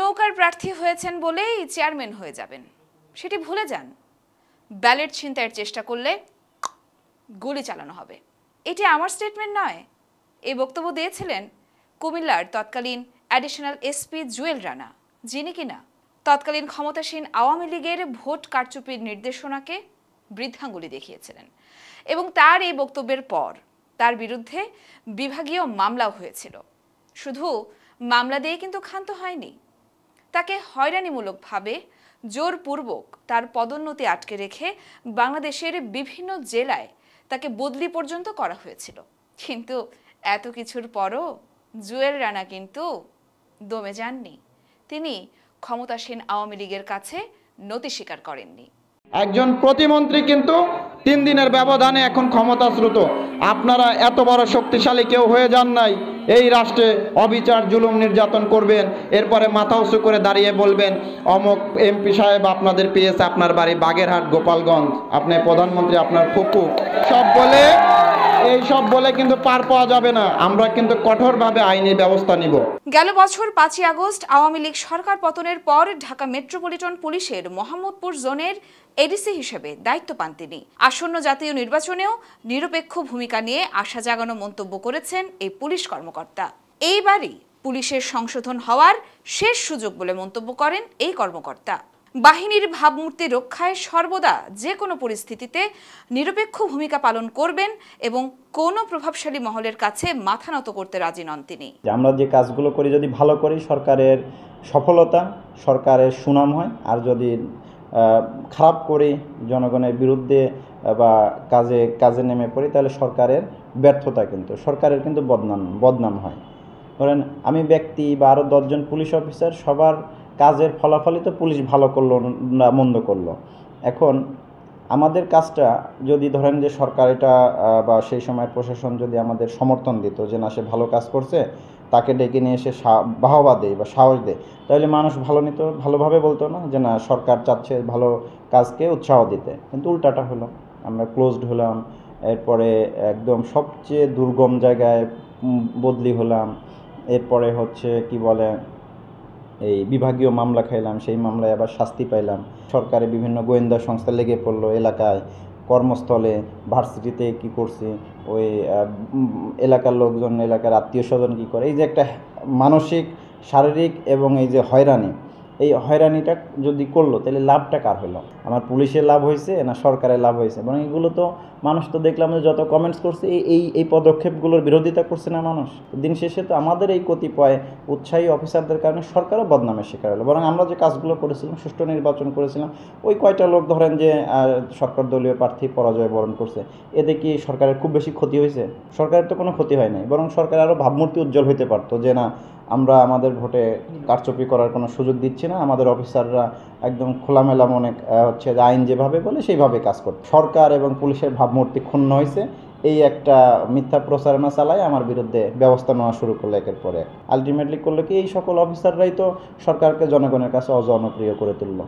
নৌকার প্রার্থী হয়েছেন বলেই চেয়ারম্যান হয়ে যাবেন, সেটি ভুলে যান। ব্যালট ছিনতাইয়ের চেষ্টা করলে গুলি চালানো হবে। এটি আমার স্টেটমেন্ট নয়। এই বক্তব্য দিয়েছিলেন কুমিল্লার তৎকালীন অ্যাডিশনাল এসপি জুয়েল রানা, যিনি কিনা তৎকালীন ক্ষমতাসীন আওয়ামী লীগের ভোট কারচুপির নির্দেশনাকে বৃদ্ধাঙ্গুলি দেখিয়েছিলেন। এবং তার এই বক্তব্যের পর তার বিরুদ্ধে বিভাগীয় মামলাও হয়েছিল। শুধু মামলা দিয়ে কিন্তু ক্ষান্ত হয়নি, তাকে হয়রানিমূলকভাবে জোরপূর্বক তার পদোন্নতি আটকে রেখে বাংলাদেশের বিভিন্ন জেলায় তাকে বদলি পর্যন্ত করা হয়েছিল। কিন্তু এত কিছুর পরও জুয়েল রানা কিন্তু দমে যাননি। তিনি ক্ষমতাসীন আওয়ামী লীগের কাছে নতি স্বীকার করেননি। একজন প্রতিমন্ত্রী কিন্তু 3 দিনের ব্যবধানে এখন ক্ষমতাচ্যুত। আপনারা এত বড় শক্তিশালী কেউ হয়ে যান নাই। এই রাষ্ট্রে অবিচার জুলুম নির্যাতন করবেন, এরপরে মাথা উঁচু করে দাঁড়িয়ে বলবেন অমুক এমপি সাহেব আপনাদের পেয়েছে আপনার বাড়ি বাগেরহাট গোপালগঞ্জ, আপনি প্রধানমন্ত্রী আপনার ফুকু, সব বলে কিন্তু পার পাওয়া যাবে না। আমরা কিন্তু কঠোরভাবে আইনি ব্যবস্থা নিব। গেল বছর 5ই আগস্ট আওয়ামী লীগ সরকার পতনের পর ঢাকা মেট্রোপলিটন পুলিশের মোহাম্মদপুর জোনের এডিসি হিসেবে দায়িত্ব পান তিনি। আসন্ন জাতীয় নির্বাচনেও নিরপেক্ষ ভূমিকা নিয়ে আশা জাগানো মন্তব্য করেছেন এই পুলিশ কর্মকর্তা। এইবারই পুলিশের সংশোধন হওয়ার শেষ সুযোগ বলে মন্তব্য করেন এই কর্মকর্তা। বাহিনীর ভাবমূর্তি রক্ষায় সর্বদা যে কোনো পরিস্থিতিতে নিরপেক্ষ ভূমিকা পালন করবেন এবং কোনো প্রভাবশালী মহলের কাছে মাথা নত করতে রাজি নন তিনি। আমরা যে কাজগুলো করি যদি ভালো করি সরকারের সফলতা, সরকারের সুনাম হয়, আর যদি খারাপ করি জনগণের বিরুদ্ধে বা কাজে নেমে পড়ি তাহলে সরকারের ব্যর্থতা, কিন্তু সরকারের কিন্তু বদনাম হয়। ধরেন আমি ব্যক্তি বা আরও 10 জন পুলিশ অফিসার, সবার কাজের ফলাফলই তো পুলিশ ভালো করলো না মন্দ করলো। এখন আমাদের কাজটা যদি ধরেন যে সরকার এটা বা সেই সময় প্রশাসন যদি আমাদের সমর্থন দিত যে না সে ভালো কাজ করছে, তাকে ডেকে নিয়ে এসে বাহবা দেয় বা সাহস দেয়, তাহলে মানুষ ভালোভাবে বলতো না যে না সরকার চাচ্ছে ভালো কাজকে উৎসাহ দিতে। কিন্তু উল্টাটা হলো, আমরা ক্লোজড হলাম, এরপরে একদম সবচেয়ে দুর্গম জায়গায় বদলি হলাম, এরপরে হচ্ছে কি বলে এই বিভাগীয় মামলা খাইলাম, সেই মামলায় আবার শাস্তি পাইলাম। সরকারে বিভিন্ন গোয়েন্দা সংস্থা লেগে পড়লো এলাকায়, কর্মস্থলে, ভার্সিটিতে কি করছি, ওই এলাকার লোকজন, এলাকার আত্মীয় স্বজন কী করে, এই যে একটা মানসিক, শারীরিক এবং এই যে হয়রানি, এই হয়রানিটা যদি করলো তাহলে লাভটা কার হলো? আমার পুলিশের লাভ হয়েছে না সরকারের লাভ হয়েছে? বরং এগুলো তো মানুষ তো দেখলাম যে যত কমেন্টস করছে এই পদক্ষেপগুলোর বিরোধিতা করছে না মানুষ। দিন শেষে তো আমাদের এই কতিপয় উৎসাহী অফিসারদের কারণে সরকারও বদনামের শিকার হলো। বরং আমরা যে কাজগুলো করেছিলাম, সুষ্ঠু নির্বাচন করেছিলাম, ওই কয়টা লোক ধরেন যে সরকার দলীয় প্রার্থী পরাজয় বরণ করছে, এতে কি সরকারের খুব বেশি ক্ষতি হয়েছে? সরকারের তো কোনো ক্ষতি হয় নাই, বরং সরকার আরও ভাবমূর্তি উজ্জ্বল হতে পারতো যে না আমরা আমাদের ভোটে কারচুপি করার কোনো সুযোগ দিচ্ছি না, আমাদের অফিসাররা একদম খোলামেলা মনে হচ্ছে যে আইন যেভাবে বলে সেইভাবে কাজ করতে। সরকার এবং পুলিশের ভাবমূর্তি ক্ষুণ্ণ হয়েছে, এই একটা মিথ্যা প্রচারণা চালায় আমার বিরুদ্ধে ব্যবস্থা নেওয়া শুরু করলো একের পর এক। আলটিমেটলি করলো কি এই সকল অফিসাররাই তো সরকারকে জনগণের কাছে অজনপ্রিয় করে তুললো।